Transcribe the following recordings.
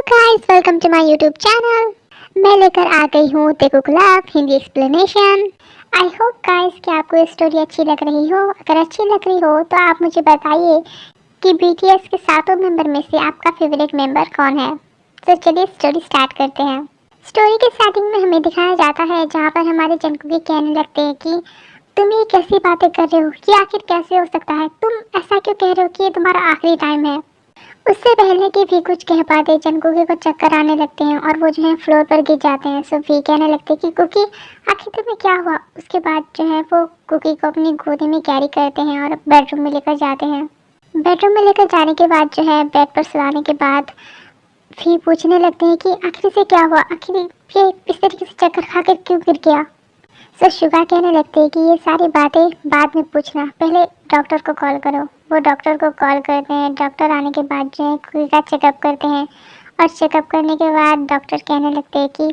Guys, welcome to my YouTube channel. मैं लेकर आ गई हूँ तेगु गुलाब Hindi explanation. I hope guys कि आपको ये स्टोरी अच्छी लग रही हो। अगर अच्छी लग रही हो तो आप मुझे बताइए कि बीटीएस के सातों मेंबर में से आपका फेवरेट मेंबर कौन है। तो चलिए स्टोरी स्टार्ट करते हैं। स्टोरी के स्टार्टिंग में हमें दिखाया जाता है जहाँ पर हमारे जंगकुकी कहने लगते हैं कि तुम ये कैसी बातें कर रहे हो, ये आखिर कैसे हो सकता है, तुम ऐसा क्यों कह रहे हो कि ये तुम्हारा आखिरी टाइम है। उससे पहले कि भी कुछ कह पाते जंगकुकी को चक्कर आने लगते हैं और वो जो है फ्लोर पर गिर जाते हैं। सो भी कहने लगते हैं कि कुकी आखिर तुम्हें क्या हुआ। उसके बाद जो है वो कुकी को अपनी गोदी में कैरी करते हैं और बेडरूम में लेकर जाते हैं। बेडरूम में लेकर जाने के बाद जो है बेड पर सुलाने के बाद भी पूछने लगते हैं कि आखिर से क्या हुआ, आखिर ये इस तरीके से चक्कर खाकर क्यों गिर गया। सो शुगा कहने लगते हैं कि ये सारी बातें बाद में पूछना, पहले डॉक्टर को कॉल करो। वो डॉक्टर को कॉल करते हैं। डॉक्टर आने के बाद जो है कुकी का चेकअप करते हैं और चेकअप करने के बाद डॉक्टर कहने लगते हैं कि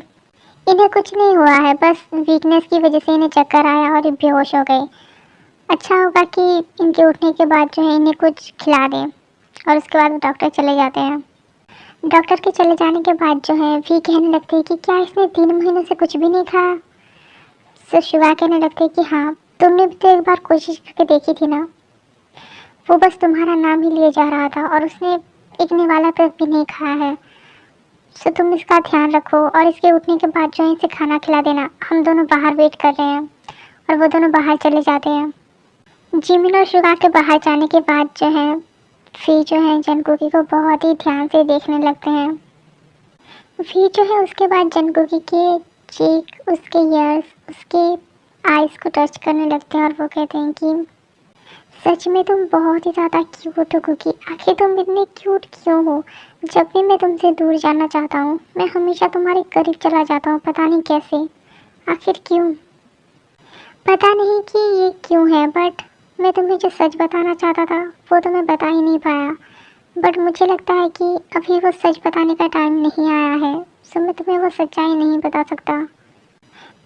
इन्हें कुछ नहीं हुआ है, बस वीकनेस की वजह से इन्हें चक्कर आया और ये बेहोश हो गए। अच्छा होगा कि इनके उठने के बाद जो है इन्हें कुछ खिला दें। और उसके बाद डॉक्टर चले जाते हैं। डॉक्टर के चले जाने के बाद जो है वी कहने लगते हैं कि क्या इसने 3 महीनों से कुछ भी नहीं खाया। तो शिवा कहने लगते हैं कि हाँ, तुमने भी तो एक बार कोशिश करके देखी थी ना। वो बस तुम्हारा नाम ही लिए जा रहा था और उसने एक निवाला तक भी नहीं खाया है। सो तुम इसका ध्यान रखो और इसके उठने के बाद जो है इसे खाना खिला देना। हम दोनों बाहर वेट कर रहे हैं। और वो दोनों बाहर चले जाते हैं। जिमिन और शुगा के बाहर जाने के बाद जो है फी जो है जंगकुकी को बहुत ही ध्यान से देखने लगते हैं। फी जो है उसके बाद जंगकुकी के चीक, उसके ईयर्स, उसके आइज़ को टच करने लगते हैं और वो कहते हैं कि सच में तुम बहुत ही ज़्यादा क्यूट हो कुकी। आखिर तुम इतने क्यूट क्यों हो। जब भी मैं तुमसे दूर जाना चाहता हूँ मैं हमेशा तुम्हारे करीब चला जाता हूँ, पता नहीं कैसे, आखिर क्यों। पता नहीं कि ये क्यों है, बट मैं तुम्हें जो सच बताना चाहता था वो तो मैं बता ही नहीं पाया। बट मुझे लगता है कि अभी वो सच बताने का टाइम नहीं आया है। सो मैं तुम्हें वो सच्चाई नहीं बता सकता।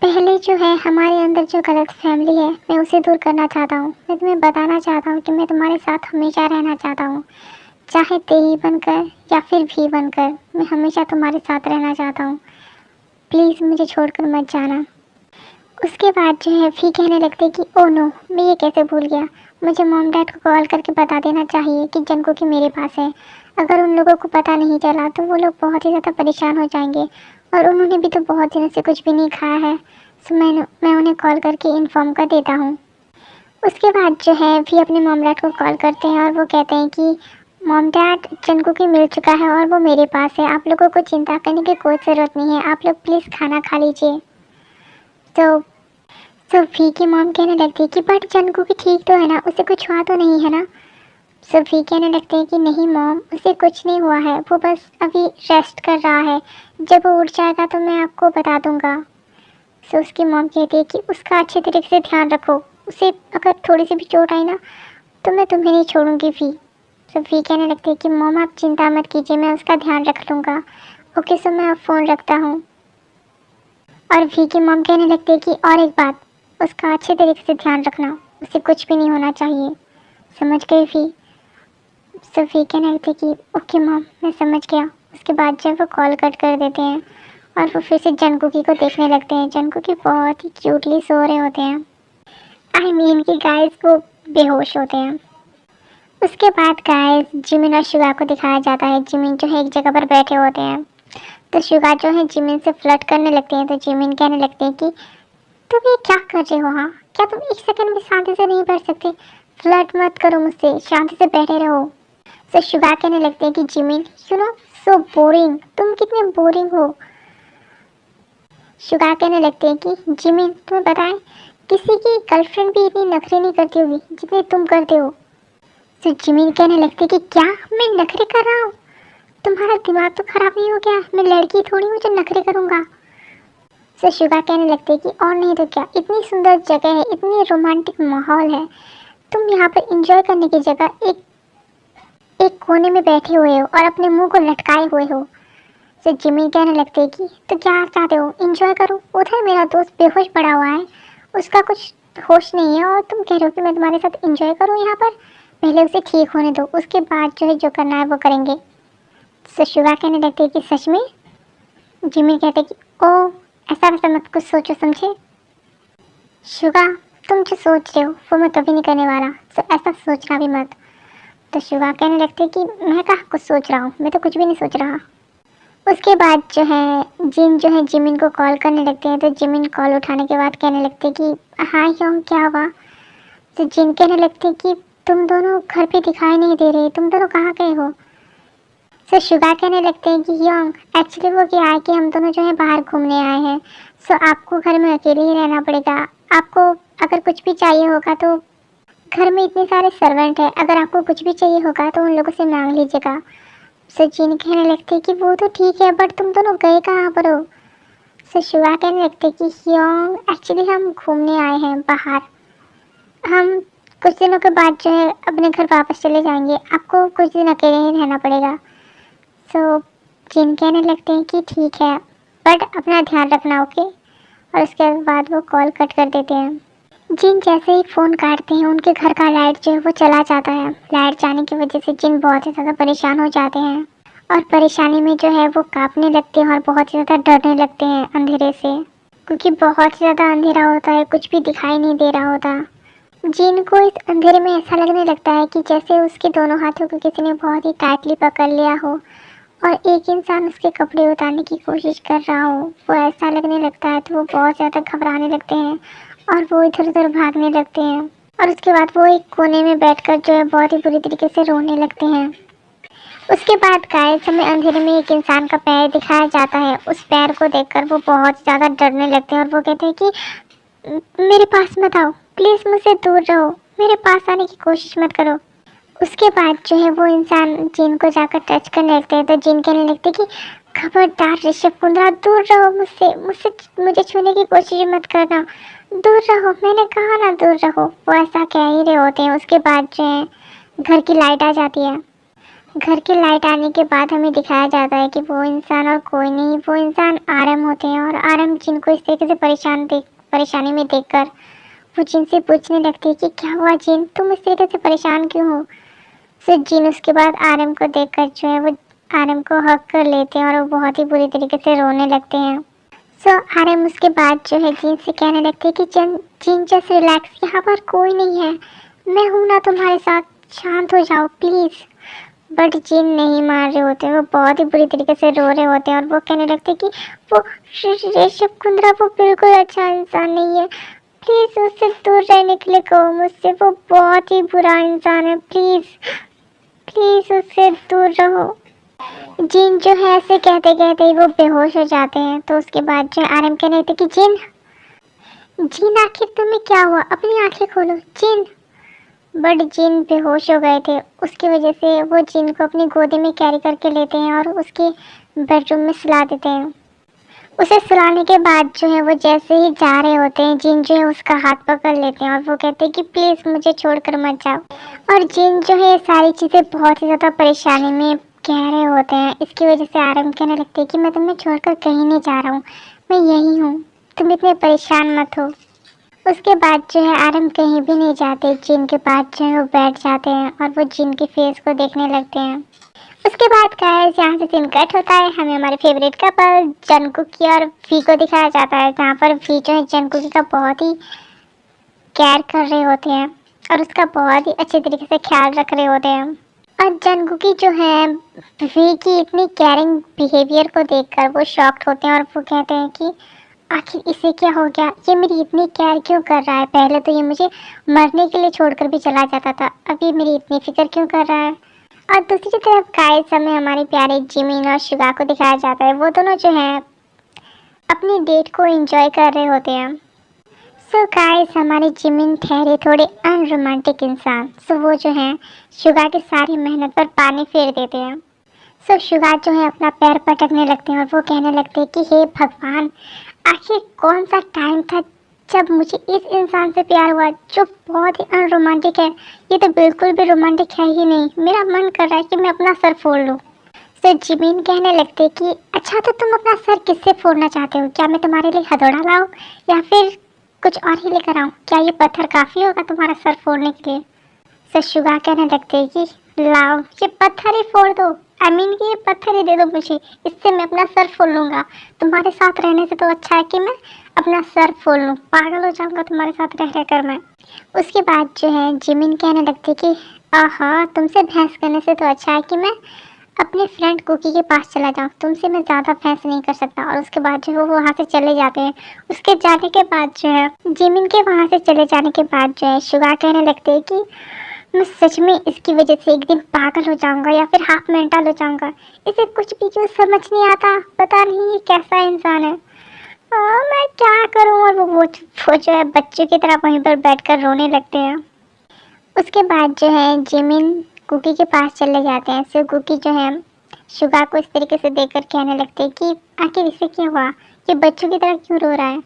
पहले जो है हमारे अंदर जो गलत फैमिली है मैं उसे दूर करना चाहता हूँ। मैं तुम्हें बताना चाहता हूँ कि मैं तुम्हारे साथ हमेशा रहना चाहता हूँ, चाहे तेही बनकर या फिर भी बनकर मैं हमेशा तुम्हारे साथ रहना चाहता हूँ। प्लीज़ मुझे छोड़कर मत जाना। उसके बाद जो है फी कहने लगते कि ओ नो, मैं ये कैसे भूल गया। मुझे मॉम डैड को कॉल करके बता देना चाहिए कि जंगकुकी मेरे पास है। अगर उन लोगों को पता नहीं चला तो वो लोग बहुत ही ज़्यादा परेशान हो जाएंगे और उन्होंने भी तो बहुत दिनों से कुछ भी नहीं खाया है। सो मैं उन्हें कॉल करके इन्फॉर्म कर देता हूँ। उसके बाद जो है भी अपने मॉम डैड को कॉल करते हैं और वो कहते हैं कि मॉम डैड जंगकुकी मिल चुका है और वो मेरे पास है। आप लोगों को चिंता करने की कोई ज़रूरत नहीं है, आप लोग प्लीज़ खाना खा लीजिए। तो वी की मॉम कहने लगती है कि बट जंगकुकी ठीक तो है ना, उसे कुछ हुआ तो नहीं है ना। सो वी कहने लगते हैं कि नहीं मॉम, उसे कुछ नहीं हुआ है, वो बस अभी रेस्ट कर रहा है। जब वो उठ जाएगा तो मैं आपको बता दूंगा। सो उसकी मॉम कहती है कि उसका अच्छे तरीके से ध्यान रखो, उसे अगर थोड़ी सी भी चोट आई ना तो मैं तुम्हें नहीं छोड़ूंगी वी। सो वी कहने लगती है कि मॉम आप चिंता मत कीजिए, मैं उसका ध्यान रख लूँगा। ओके सो मैं अब फ़ोन रखता हूँ। और वी की मॉम कहने लगती है कि और एक बात, उसका अच्छे तरीके से ध्यान रखना, उसे कुछ भी नहीं होना चाहिए, समझ गई वी। सो वी कहने लगती है कि ओके मॉम, मैं समझ गया। उसके बाद जब वो कॉल कट कर देते हैं और वो फिर से जंगकुकी को देखने लगते हैं। जंगकुकी बहुत ही क्यूटली सो रहे होते हैं। आई मीन कि गाइस वो बेहोश होते हैं। उसके बाद गाइस जिमिन और शुगा को दिखाया जाता है। जिमिन जो है एक जगह पर बैठे होते हैं तो शुगा जो है जिमिन से फ्लर्ट करने लगते हैं। तो जिमिन कहने लगते हैं कि तुम ये क्या कर रहे हो, हाँ क्या तुम एक सेकंड भी शांति से नहीं बैठ सकते। फ्लर्ट मत करो मुझसे, शांति से बैठे रहो। तो शुगा कहने लगते हैं कि Jimin you know so boring, तुम कितने बोरिंग हो। शुगा कहने लगते हैं कि जिमिन तुम्हें बताएं, किसी की गर्लफ्रेंड भी इतनी नखरे नहीं करती होगी जितने तुम करते हो। तो जिमिन कहने लगते कि क्या मैं नखरे कर रहा हूँ, तुम्हारा दिमाग तो खराब नहीं हो गया, मैं लड़की थोड़ी हूँ जो नखरे करूँगा। तो शुगा कहने लगते कि और नहीं तो क्या, इतनी सुंदर जगह है, इतनी रोमांटिक माहौल है, तुम यहाँ पर एंजॉय करने की जगह एक एक कोने में बैठे हुए हो और अपने मुंह को लटकाए हुए हो। तो जिमिन कहने लगते हैं कि तो क्या चाहते हो, एंजॉय करो। उधर मेरा दोस्त बेहोश पड़ा हुआ है, उसका कुछ होश नहीं है और तुम कह रहे हो कि मैं तुम्हारे साथ एंजॉय करूँ यहाँ पर। पहले उसे ठीक होने दो, उसके बाद जो है जो करना है वो करेंगे। सो शुगा कहने लगती है कि सच में। जिमिन कहते हैं कि ओ ऐसा वैसा मत कुछ सोचो समझे। शुगा तुम जो सोच रहे हो वो मैं कभी नहीं करने वाला, सो ऐसा सोचना भी मत। तो शुगा कहने लगते हैं कि मैं कहाँ कुछ सोच रहा हूँ, मैं तो कुछ भी नहीं सोच रहा। उसके बाद जो है जिन जो है जिमिन को कॉल करने लगते हैं। तो जिमिन कॉल उठाने के बाद कहने लगते हैं कि हाँ क्यों क्या हुआ। तो जिन कहने लगते हैं कि तुम दोनों घर पे दिखाई नहीं दे रहे, तुम दोनों कहाँ गए हो। सो शुगा कहने लगते हैं कि योंग एक्चुअली वो क्या है कि हम दोनों जो है बाहर घूमने आए हैं, सो आपको घर में अकेले ही रहना पड़ेगा। आपको अगर कुछ भी चाहिए होगा तो घर में इतने सारे सर्वेंट हैं, अगर आपको कुछ भी चाहिए होगा तो उन लोगों से मांग लीजिएगा। सो जिन कहने लगते हैं कि वो तो ठीक है बट तुम दोनों गए कहाँ पर हो। सो शुगा कहने लगते हैं कि योंग एक्चुअली हम घूमने आए हैं बाहर, हम कुछ दिनों के बाद जो है अपने घर वापस चले जाएंगे, आपको कुछ दिन अकेले ही रहना पड़ेगा। सो जिन कहने लगते हैं कि ठीक है बट अपना ध्यान रखना ओके। और उसके बाद वो कॉल कट कर देते हैं। जिन जैसे ही फ़ोन काटते हैं उनके घर का लाइट जो है वो चला जाता है। लाइट जाने की वजह से जिन बहुत ही ज़्यादा परेशान हो जाते हैं और परेशानी में जो है वो कांपने लगते हैं और बहुत ही ज़्यादा डरने लगते हैं अंधेरे से, क्योंकि बहुत ही ज़्यादा अंधेरा होता है, कुछ भी दिखाई नहीं दे रहा होता। जिन को इस अंधेरे में ऐसा लगने लगता है कि जैसे उसके दोनों हाथों को किसी ने बहुत ही टाइटली पकड़ लिया हो और एक इंसान उसके कपड़े उतारने की कोशिश कर रहा हो, वो ऐसा लगने लगता है। तो वो बहुत ज़्यादा घबराने लगते हैं और वो इधर उधर भागने लगते हैं। और उसके बाद वो एक कोने में बैठकर जो है बहुत ही बुरी तरीके से रोने लगते हैं। उसके बाद गाइस हमें अंधेरे में एक इंसान का पैर दिखाया जाता है। उस पैर को देखकर वो बहुत ज़्यादा डरने लगते हैं और वो कहते हैं कि मेरे पास मत आओ, प्लीज़ मुझसे दूर रहो, मेरे पास आने की कोशिश मत करो। उसके बाद जो है वो इंसान जिन को जाकर टच करने लगते हैं। तो जिन कहने लगते हैं कि खबरदार ऋषभ कुंद्रा, दूर रहो मुझसे, मुझे छूने की कोशिश मत करना, दूर रहो, मैंने कहा ना दूर रहो। वो ऐसा कह ही रहे होते हैं। उसके बाद जो है घर की लाइट आ जाती है। घर की लाइट आने के बाद हमें दिखाया जाता है कि वो इंसान और कोई नहीं, वो इंसान आरम होते हैं। और आरम जिन को इस तरीके से परेशानी में देखकर वो जिन से पूछने लगती है कि क्या हुआ जिन, तुम इस तरीके से परेशान क्यों हो। फिर जिन उसके बाद आरम को देखकर जो है वो आरम को हक कर लेते हैं और वो बहुत ही बुरी तरीके से रोने लगते हैं। सो आरम उसके बाद जो है जिन से कहने लगते हैं कि जिन जस्ट रिलैक्स, यहाँ पर कोई नहीं है, मैं हूँ ना तुम्हारे साथ, शांत हो जाओ प्लीज़। बट जिन नहीं मान रहे होते हैं, वो बहुत ही बुरी तरीके से रो रहे होते हैं और वो कहने लगते हैं कि वो ऋषभ कुंद्रा वो बिल्कुल अच्छा इंसान नहीं है, प्लीज़ उससे दूर रहने के लिए कहो मुझसे, वो बहुत ही बुरा इंसान है, प्लीज़ प्लीज़ उससे दूर रहो। जिन जो है ऐसे कहते कहते ही वो बेहोश हो जाते हैं। तो उसके बाद जो आरम कहने लगते कि जिन जिन आखिर तुम्हें क्या हुआ, अपनी आंखें खोलो जिन। बट जिन बेहोश हो गए थे, उसकी वजह से वो जिन को अपनी गोदी में कैरी करके लेते हैं और उसके बेडरूम में सुला देते हैं। उसे सुलाने के बाद जो है वो जैसे ही जा रहे होते हैं, जिन जो है उसका हाथ पकड़ लेते हैं और वो कहते हैं कि प्लीज़ मुझे छोड़कर मत जाओ। और जिन जो है ये सारी चीज़ें बहुत ही ज़्यादा परेशानी में कह रहे होते हैं। इसकी वजह से आरम कहने लगते हैं कि मैं तुम्हें छोड़कर कहीं नहीं जा रहा हूँ, मैं यही हूँ, तुम इतने परेशान मत हो। उसके बाद जो है आरम कहीं भी नहीं जाते, जिन के पास जो है वो बैठ जाते हैं और वो जिन के फेस को देखने लगते हैं। उसके बाद गाइस यहाँ से सीन कट होता है। हमें हमारे फेवरेट कपल जंगकुकी और वी को दिखाया जाता है, जहाँ पर वी जो है जंगकुकी का बहुत ही केयर कर रहे होते हैं और उसका बहुत ही अच्छे तरीके से ख्याल रख रहे होते हैं। और जंगकुकी जो है वी की इतनी केयरिंग बिहेवियर को देखकर वो शॉक्ड होते हैं और वो कहते हैं कि आखिर इसे क्या हो गया, ये मेरी इतनी केयर क्यों कर रहा है, पहले तो ये मुझे मरने के लिए छोड़कर भी चला जाता था, अभी मेरी इतनी फिक्र क्यों कर रहा है। और दूसरी तरफ गाइस हमें हमारे प्यारे जिमिन और शुगा को दिखाया जाता है। वो दोनों जो हैं अपनी डेट को एंजॉय कर रहे होते हैं। सो गाइस हमारे जिमिन ठहरे थोड़े अनरोमांटिक इंसान, सो वो जो हैं शुगा की सारी मेहनत पर पानी फेर देते हैं। सो शुगा जो है अपना पैर पटकने लगते हैं और वो कहने लगते हैं कि हे भगवान, आखिर कौन सा टाइम था जब मुझे इस इंसान से प्यार हुआ जो बहुत ही अनरोमांटिक है। ये तो बिल्कुल भी रोमांटिक है ही नहीं, मेरा मन कर रहा है कि मैं अपना सर फोड़ लूँ। तो जिमिन कहने लगते कि अच्छा तो तुम अपना सर किससे फोड़ना चाहते हो, क्या मैं तुम्हारे लिए हथौड़ा लाऊं या फिर कुछ और ही लेकर आऊँ, क्या ये पत्थर काफ़ी होगा तुम्हारा सर फोड़ने के लिए। तो शुगा कहने लगते कि लाओ ये पत्थर ही फोड़ दो, आई मीन कि ये पत्थर ही दे दो मुझे, इससे मैं अपना सर फोड़ लूँगा। तुम्हारे साथ रहने से तो अच्छा है कि मैं अपना सर फोड़ लूँ, पागल हो जाऊँगा तुम्हारे साथ रह कर मैं। उसके बाद जो है जिमिन कहने लगती कि आहा, तुमसे बहस करने से तो अच्छा है कि मैं अपने फ्रेंड कुकी के पास चला जाऊँ, तुमसे मैं ज़्यादा बहस नहीं कर सकता। और उसके बाद जो है वो वहाँ से चले जाते हैं। उसके जाने के बाद जो है जिमिन के वहाँ से चले जाने के बाद जो है शुगा कहने लगते हैं कि मैं सच में इसकी वजह से एक दिन पागल हो जाऊंगा या फिर हाफ मेंटल हो जाऊंगा। इसे कुछ भी क्यों समझ नहीं आता, पता नहीं ये कैसा इंसान है। मैं क्या करूं। और वो जो है बच्चे की तरह वहीं पर बैठकर रोने लगते हैं। उसके बाद जो है जिमिन कुकी के पास चले जाते हैं। सो कुकी जो है शुगा को इस तरीके से देखकर कहने लगते हैं कि आखिर इसे क्या हुआ, ये बच्चों की तरह क्यों रो रहा है।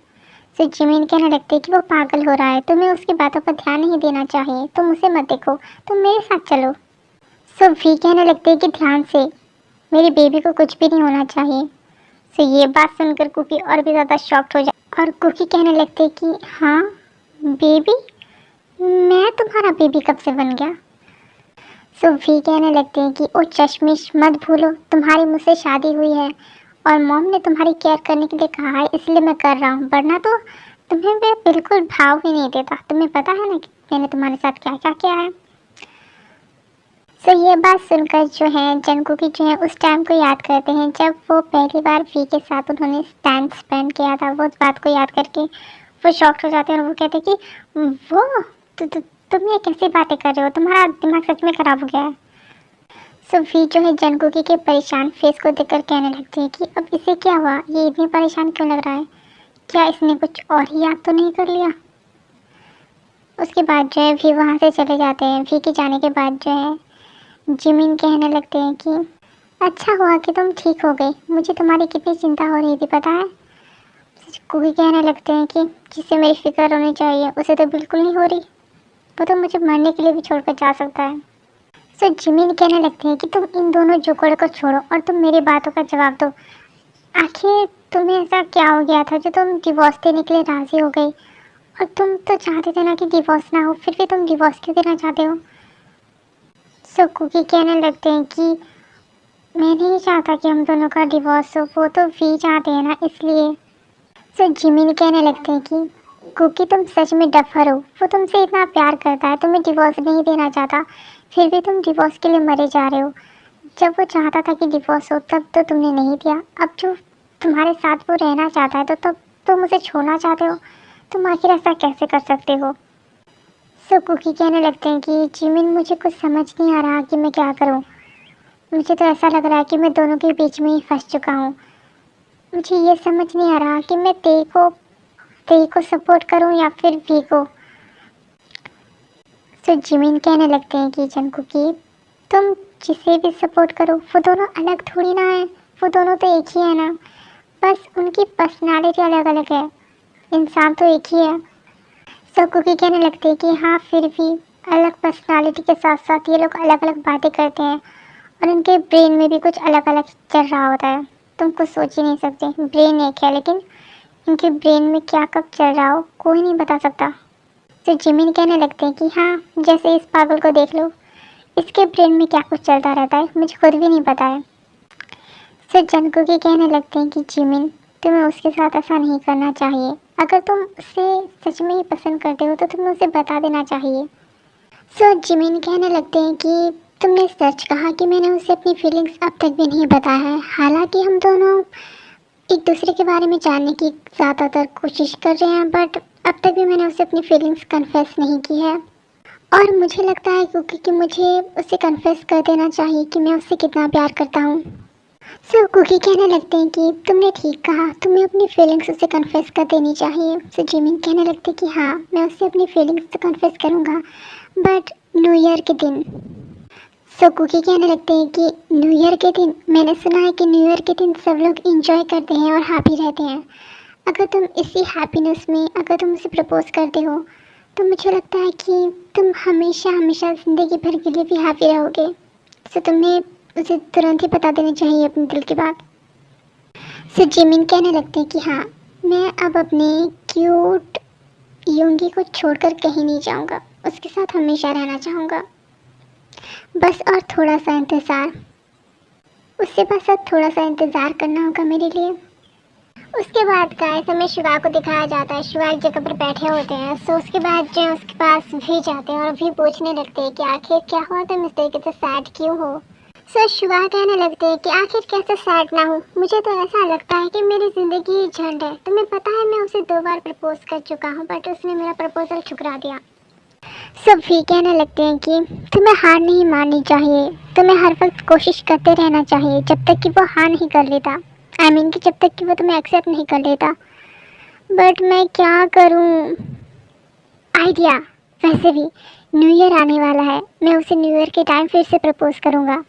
सो जिमिन कहने लगते हैं कि वो पागल हो रहा है, तुम्हें उसकी बातों पर ध्यान नहीं देना चाहिए, तुम उसे मत देखो, तुम मेरे साथ चलो। सो वी कहने लगते हैं कि ध्यान से, मेरी बेबी को कुछ भी नहीं होना चाहिए। सो ये बात सुनकर कुकी और भी ज़्यादा शॉक्ड हो जाए और कुकी कहने लगते हैं कि हाँ बेबी, मैं तुम्हारा बेबी कब से बन गया। सो वी कहने लगते हैं कि ओ चश्मिश, मत भूलो तुम्हारी मुझसे शादी हुई है और मॉम ने तुम्हारी केयर करने के लिए कहा है, इसलिए मैं कर रहा हूँ, वरना तो तुम्हें मैं बिल्कुल भाव भी नहीं देता। तुम्हें पता है ना कि मैंने तुम्हारे साथ क्या क्या किया है। सो ये बात सुनकर जो है जंगकुकी जो है उस टाइम को याद करते हैं जब वो पहली बार वी के साथ उन्होंने टाइम स्पेंड किया था। वो उस बात को याद करके वो शॉक्ड हो जाते हैं और वो कहते हैं कि वो तुम ये कैसी बातें कर रहे हो, तुम्हारा दिमाग सच में खराब हो गया है। सो वी जो है जंगकुकी के परेशान फेस को देखकर कहने लगती है कि अब इसे क्या हुआ, ये इतनी परेशान क्यों लग रहा है, क्या इसने कुछ और ही याद तो नहीं कर लिया। उसके बाद जो है वी वहाँ से चले जाते हैं। वी के जाने के बाद जो है जिमिन कहने लगते हैं कि अच्छा हुआ कि तुम ठीक हो गई, मुझे तुम्हारी कितनी चिंता हो रही थी पता है। कुकी कहने लगते हैं कि जिससे मेरी फिक्र होनी चाहिए उसे तो बिल्कुल नहीं हो रही, वो तो मुझे मरने के लिए भी छोड़कर जा सकता है। सो जिमिन कहने लगते हैं कि तुम इन दोनों जुगड़ को छोड़ो और तुम मेरी बातों का जवाब दो। आखिर तुम्हें ऐसा क्या हो गया था जो तुम डिवोर्स देने के लिए राज़ी हो गई, और तुम तो चाहते थे ना कि डिवोर्स ना हो, फिर भी तुम डिवोर्स क्यों देना चाहते हो। सो कुकी कहने लगते हैं कि मैं नहीं चाहता कि हम दोनों का डिवोर्स हो, वो तो वी चाहते हैं ना, इसलिए। सो जिमिन कहने लगते हैं कि कुकी तुम सच में डफर हो, वो तुमसे इतना प्यार करता है, तुम्हें डिवोर्स नहीं देना चाहता, फिर भी तुम डिवोर्स के लिए मरे जा रहे हो। जब वो चाहता था कि डिवोर्स हो तब तो तुमने नहीं दिया, अब जो तुम्हारे साथ वो रहना चाहता है तो तब तुम उसे छोड़ना चाहते हो, तुम आखिर ऐसा कैसे कर सकते हो। सो कुकी कहने लगते हैं कि जिमिन मुझे कुछ समझ नहीं आ रहा कि मैं क्या करूं, मुझे तो ऐसा लग रहा है कि मैं दोनों के बीच में ही फंस चुका हूं। मुझे ये समझ नहीं आ रहा कि मैं तेई को सपोर्ट करूं या फिर वी को। सो जिमिन कहने लगते हैं कि जंगकुकी तुम जिसे भी सपोर्ट करो वो दोनों अलग थोड़ी ना है, वो दोनों तो एक ही है ना, बस उनकी पर्सनालिटी अलग अलग है, इंसान तो एक ही है। सो कुकी कहने लगते हैं कि हाँ फिर भी अलग पर्सनालिटी के साथ साथ ये लोग अलग अलग बातें करते हैं और उनके ब्रेन में भी कुछ अलग अलग चल रहा होता है, तुम कुछ सोच ही नहीं सकते। ब्रेन एक है लेकिन इनके ब्रेन में क्या कब चल रहा हो कोई नहीं बता सकता। तो जिमिन कहने लगते हैं कि हाँ जैसे इस पागल को देख लो, इसके ब्रेन में क्या कुछ चलता रहता है मुझे खुद भी नहीं पता है। सो जंगकुकी कहने लगते हैं कि जिमिन तुम्हें उसके साथ ऐसा नहीं करना चाहिए, अगर तुम उसे सच में ही पसंद करते हो तो तुम्हें उसे बता देना चाहिए। सो जिमिन कहने लगते हैं कि तुमने सच कहा कि मैंने उसे अपनी फीलिंग्स अब तक भी नहीं बताया है, हालांकि हम दोनों एक दूसरे के बारे में जानने की ज़्यादातर कोशिश कर रहे हैं, बट अब तक भी मैंने उसे अपनी फीलिंग्स कन्फेस नहीं की है। और मुझे लगता है क्योंकि मुझे उसे कन्फेस कर देना चाहिए कि मैं उससे कितना प्यार करता हूँ। सो कुकी कहने लगते हैं कि तुमने ठीक कहा, तुम्हें अपनी फीलिंग्स उसे कन्फेस कर देनी चाहिए। सो जिमिन कहने लगते कि हाँ मैं उसे अपनी फीलिंग्स तो कन्फेस करूँगा, बट न्यू ईयर के दिन। सो कुकी कहने लगते हैं कि न्यू ईयर के दिन, मैंने सुना है कि न्यू ईयर के दिन सब लोग इंजॉय करते हैं और हैप्पी रहते हैं, अगर तुम इसी हैप्पीनेस में अगर तुम उसे प्रपोज करते हो तो मुझे लगता है कि तुम हमेशा हमेशा ज़िंदगी भर के लिए भी हैप्पी रहोगे। सो तुम्हें उसे तुरंत ही बता देनी चाहिए अपने दिल की बात। सो जिमिन कहने लगते हैं कि हाँ मैं अब अपने क्यूट योंगी को छोड़कर कहीं नहीं जाऊँगा, उसके साथ हमेशा रहना चाहूँगा, बस और थोड़ा सा इंतज़ार। उससे बस अब थोड़ा सा इंतज़ार करना होगा मेरे लिए। उसके बाद गाइस हमें शिवा को दिखाया जाता है। शिवा एक जगह पर बैठे होते हैं। सो उसके बाद जो है उसके पास भी जाते हैं और भी पूछने लगते हैं कि आखिर क्या हुआ, तुम इस तरीके से सैड क्यों हो। सो शिवा कहने लगते हैं कि आखिर कैसे सैड ना हो, मुझे तो ऐसा लगता है कि मेरी ज़िंदगी ही झंड है। तुम्हें पता है मैं उसे 2 बार प्रपोज कर चुका हूँ, बट उसने मेरा प्रपोजल ठुकरा दिया। सब भी कहने लगते हैं कि तुम्हें हार नहीं माननी चाहिए, तुम्हें हर वक्त कोशिश करते रहना चाहिए जब तक कि वो हाँ नहीं कर लेता। कि जब तक कि वो तुम्हें एक्सेप्ट नहीं कर लेता। बट मैं क्या करूं। आइडिया, वैसे भी न्यू ईयर आने वाला है, मैं उसे न्यू ईयर के टाइम फिर से प्रपोज करूंगा।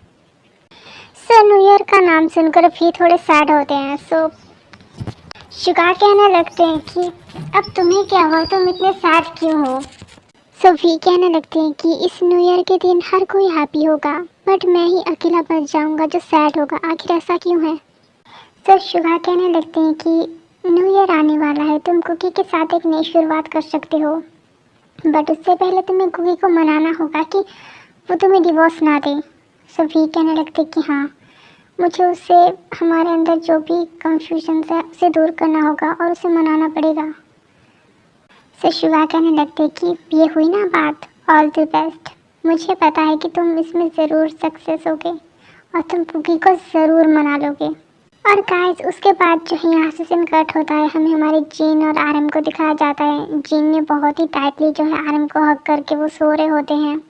सो न्यू ईयर का नाम सुनकर भी थोड़े सैड होते हैं। सो शिकार कहने लगते हैं कि अब तुम्हें क्या हुआ, तुम इतने सैड क्यों हो। सो वी कहने लगते हैं कि इस न्यू ईयर के दिन हर कोई हैप्पी होगा, बट मैं ही अकेला बच जाऊंगा जो सैड होगा। आखिर ऐसा क्यों है। सो शुगा कहने लगते हैं कि न्यू ईयर आने वाला है, तुम कुकी के साथ एक नई शुरुआत कर सकते हो, बट उससे पहले तुम्हें कुकी को मनाना होगा कि वो तुम्हें डिवोर्स ना दे। सो वी कहने लगते कि हाँ, मुझे उससे हमारे अंदर जो भी कंफ्यूजन है उसे दूर करना होगा और उसे मनाना पड़ेगा। सो शुगा कहने लगते कि ये हुई ना बात, ऑल द बेस्ट। मुझे पता है कि तुम इसमें ज़रूर सक्सेस होगे और तुम कुकी को ज़रूर मना लोगे। और गाइस उसके बाद जो है यहाँ से सीन कट होता है। हमें हमारे जीन और आरएम को दिखाया जाता है। जीन ने बहुत ही टाइटली जो है आरएम को हक करके वो सो रहे होते हैं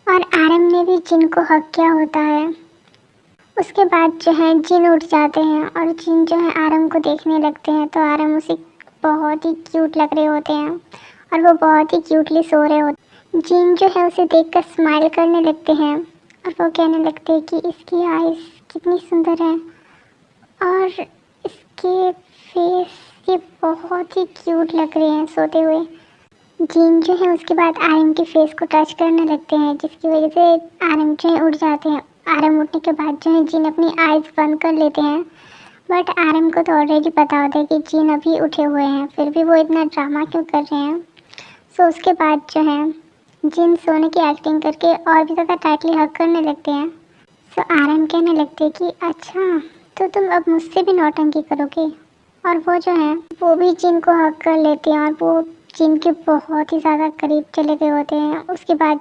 और आरएम ने भी जिन को हक किया होता है। उसके बाद जो है जिन उठ जाते हैं और जिन जो है आरएम को देखने लगते हैं तो आरएम उसे बहुत ही क्यूट लग रहे होते हैं और वो बहुत ही क्यूटली सो रहे होते हैं। जिन जो है उसे देखकर स्माइल करने लगते हैं और वो कहने लगते हैं कि इसकी आइज़ कितनी सुंदर है और इसके फेस ये बहुत ही क्यूट लग रहे हैं सोते हुए। जिन जो है उसके बाद आरएम के फेस को टच करने लगते हैं, जिसकी वजह से आरएम जो है उठ जाते हैं। आरएम उठने के बाद जो है जिन अपनी आइज़ बंद कर लेते हैं, बट आरएम को तो ऑलरेडी पता होता है कि जिन अभी उठे हुए हैं, फिर भी वो इतना ड्रामा क्यों कर रहे हैं। सो उसके बाद जो है जिन सोने की एक्टिंग करके और भी ज़्यादा टाइटली हक करने लगते हैं। सो आरएम कहने लगते हैं कि अच्छा तो तुम अब मुझसे भी नौटंकी करोगे। और वो जो है वो भी जिन को हक कर लेते हैं और वो जिन के बहुत ही ज़्यादा करीब चले गए होते हैं। उसके बाद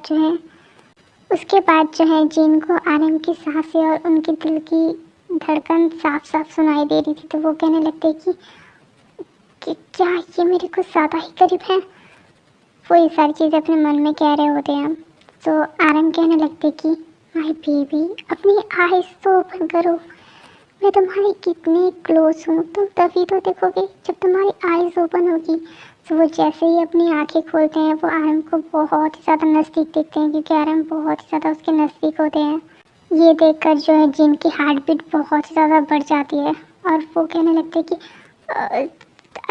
जो है जिन को आरएम की सांसें और उनके दिल की धड़कन साफ साफ सुनाई दे रही थी। तो वो कहने लगते कि क्या ये मेरे कुछ ज़्यादा ही करीब है। वो ये सारी चीज़ें अपने मन में कह रहे होते हैं। तो आरएम कहने लगते कि माय बेबी अपनी आइज़ तो ओपन करो, मैं तुम्हारी कितनी क्लोज हूँ, तुम तभी तो देखोगे जब तुम्हारी आइज़ ओपन होगी। तो वो जैसे ही अपनी आंखें खोलते हैं वो आरएम को बहुत ही ज़्यादा नज़दीक देखते हैं, क्योंकि आरएम बहुत ही ज़्यादा उसके नज़दीक होते हैं। ये देखकर जो है जिनकी हार्ट बीट बहुत ही ज़्यादा बढ़ जाती है और वो कहने लगते हैं कि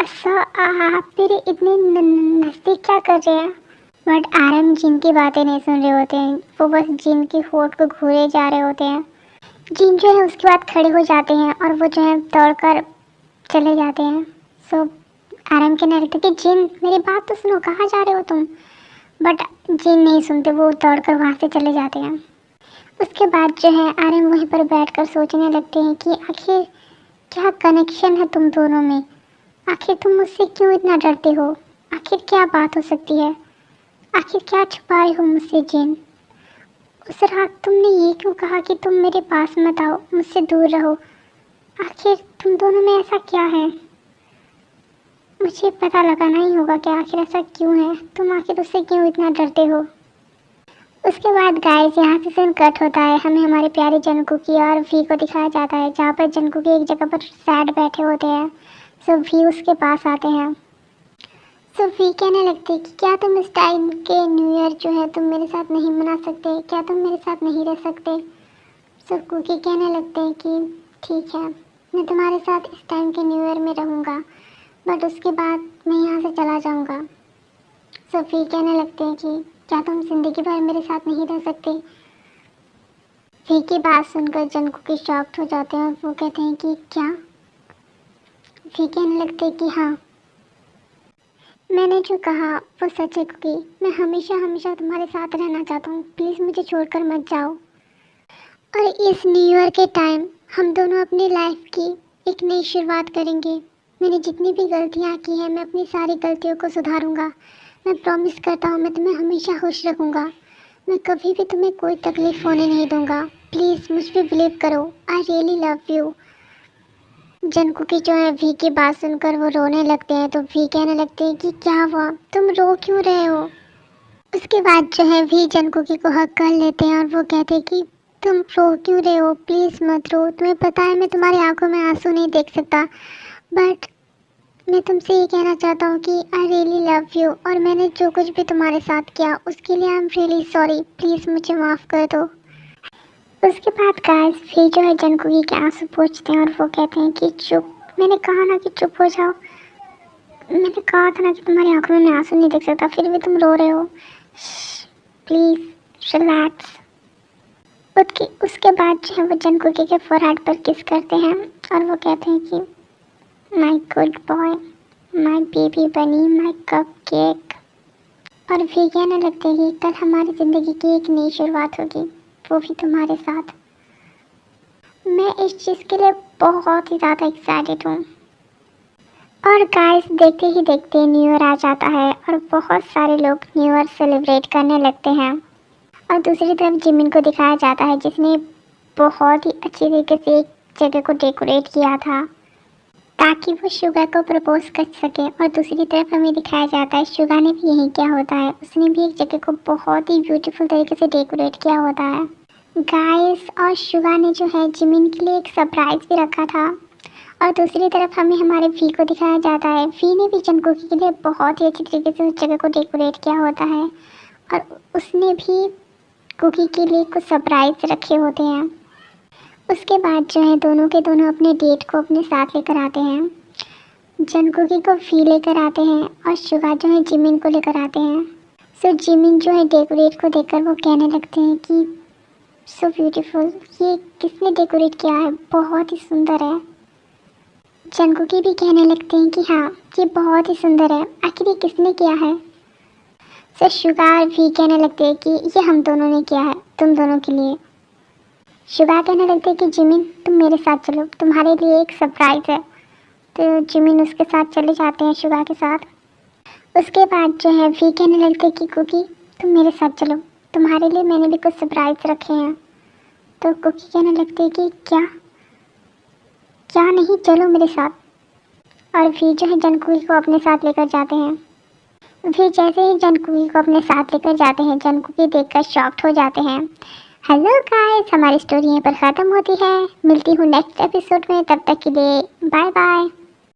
ऐसा आप मेरे इतने नज़दीक क्या कर रहे हैं। बट आरएम जिन की बातें नहीं सुन रहे होते हैं, वो बस जिन की होठ को घूरे जा रहे होते हैं। जिन जो है उसके बाद खड़े हो जाते हैं और वो जो है दौड़कर चले जाते हैं। सो आरएम कहने लगते कि जिन मेरी बात तो सुनो, कहाँ जा रहे हो तुम। बट जिन नहीं सुनते, वो दौड़कर वहाँ से चले जाते हैं। उसके बाद जो है आरएम वहीं पर बैठकर सोचने लगते हैं कि आखिर क्या कनेक्शन है तुम दोनों में, आखिर तुम मुझसे क्यों इतना डरते हो, आखिर क्या बात हो सकती है, आखिर क्या छुपाए हो मुझसे जिन। उस रात तुमने ये क्यों कहा कि तुम मेरे पास मत आओ, मुझसे दूर रहो, आखिर तुम दोनों में ऐसा क्या है। मुझे पता लगाना ही होगा कि आखिर ऐसा क्यों है, तुम आखिर उससे क्यों इतना डरते हो। उसके बाद गाइस यहाँ से सीन कट होता है। हमें हमारे प्यारे जनकुकी और वी को दिखाया जाता है, जहाँ पर जनकुकी एक जगह पर सैड बैठे होते हैं। सो वी उसके पास आते हैं। सो वी कहने लगते कि क्या तुम इस टाइम के न्यू ईयर जो है तुम मेरे साथ नहीं मना सकते, क्या तुम मेरे साथ नहीं रह सकते। सो कुकी कहने लगते हैं कि ठीक है, मैं तुम्हारे साथ इस टाइम के न्यू ईयर में रहूँगा, बट उसके बाद मैं यहाँ से चला जाऊँगा। सो वी कहने लगते हैं कि क्या तुम ज़िंदगी भर मेरे साथ नहीं रह सकते। वी की बात सुनकर जनकुकी शॉक्ड हो जाते हैं और वो कहते हैं कि क्या। वी कहने लगते हैं कि हाँ, मैंने जो कहा वो सच है कुकी, मैं हमेशा हमेशा तुम्हारे साथ रहना चाहता हूँ, प्लीज़ मुझे छोड़कर मत जाओ। और इस न्यू ईयर के टाइम हम दोनों अपनी लाइफ की एक नई शुरुआत करेंगे। मैंने जितनी भी गलतियाँ की हैं, मैं अपनी सारी गलतियों को सुधारूंगा। मैं प्रॉमिस करता हूँ, मैं तुम्हें हमेशा खुश रखूँगा। मैं कभी भी तुम्हें कोई तकलीफ़ होने नहीं दूँगा। प्लीज़ मुझ पर बिलीव करो। I really love you. जंकुकी जो है वी की बात सुनकर वो रोने लगते हैं, तो वी कहने लगते हैं कि क्या हुआ, तुम रो क्यों रहे हो। उसके बाद जो है वी जंकुकी को हक कर लेते हैं और वो कहते हैं कि तुम रो क्यों रहे हो, प्लीज़ मत रो। तुम्हें पता है मैं तुम्हारी आंखों में आंसू नहीं देख सकता, बट मैं तुमसे ये कहना चाहता हूँ कि आई रियली लव यू, और मैंने जो कुछ भी तुम्हारे साथ किया उसके लिए I am really sorry. Please मुझे माफ़ कर दो। उसके बाद गाइस वी जो है जंकुकी के आंसू पोंछते हैं और वो कहते हैं कि चुप, मैंने कहा ना कि चुप हो जाओ। मैंने कहा था ना कि तुम्हारी आंखों में आंसू नहीं देख सकता, फिर भी तुम रो रहे हो। Please relax. उसके बाद जो है वो जंकुकी के फोरहेड पर किस करते हैं और वो कहते हैं कि my good boy, my baby बनी, माय कप केक। और भी कहने लगते हैं कि कल हमारी ज़िंदगी की एक नई शुरुआत होगी, वो भी तुम्हारे साथ। मैं इस चीज़ के लिए बहुत ही ज़्यादा एक्साइटेड हूँ। और गाइस देखते ही देखते न्यू ईयर आ जाता है और बहुत सारे लोग न्यू ईयर सेलिब्रेट करने लगते हैं। और दूसरी तरफ जिमिन को दिखाया जाता है जिसने बहुत ही अच्छी तरीके से एक जगह को डेकोरेट किया था ताकि वो शुगा को प्रपोज कर सके। और दूसरी तरफ हमें दिखाया जाता है शुगा ने भी यही किया होता है, उसने भी एक जगह को बहुत ही ब्यूटीफुल तरीके से डेकोरेट किया होता है गाइस। और शुगा ने जो है जिमिन के लिए एक सरप्राइज़ भी रखा था। और दूसरी तरफ हमें हमारे वी को दिखाया जाता है, वी ने भी जंकुकी के लिए बहुत ही अच्छी तरीके से उस जगह को डेकोरेट किया होता है और उसने भी कुकी के लिए कुछ सरप्राइज़ रखे होते हैं। उसके बाद जो है दोनों के दोनों अपने डेट को अपने साथ लेकर आते हैं। जंकुकी को वी लेकर आते हैं और शुगा जो है जिमिन को लेकर आते हैं। सो जिमिन जो है डेकोरेट को देखकर वो कहने लगते हैं कि सो ब्यूटीफुल, ये किसने डेकोरेट किया है, बहुत ही सुंदर है। जंकुकी भी कहने लगते हैं कि हाँ ये बहुत ही सुंदर है, आखिर ये किसने किया है। सो शुगा और वी कहने लगते हैं कि ये हम दोनों ने किया है, तुम दोनों के लिए। शुगा कहने लगते हैं कि जिमिन तुम मेरे साथ चलो, तुम्हारे लिए एक सरप्राइज़ है। तो जिमिन उसके साथ चले जाते हैं शुगा के साथ। उसके बाद जो है वी कहने लगते हैं कि कुकी तुम मेरे साथ चलो, तुम्हारे लिए मैंने भी कुछ सरप्राइज़ रखे हैं। तो कुकी कहने लगते हैं कि क्या क्या नहीं, चलो मेरे साथ। और वी जो है जंकुकी को अपने साथ लेकर जाते हैं। वी जैसे ही जंकुकी को अपने साथ लेकर जाते हैं, जंकुकी देखकर शॉक्ड हो जाते हैं। हेलो गाइस, हमारी स्टोरी यहीं पर ख़त्म होती है। मिलती हूँ नेक्स्ट एपिसोड में, तब तक के लिए बाय बाय।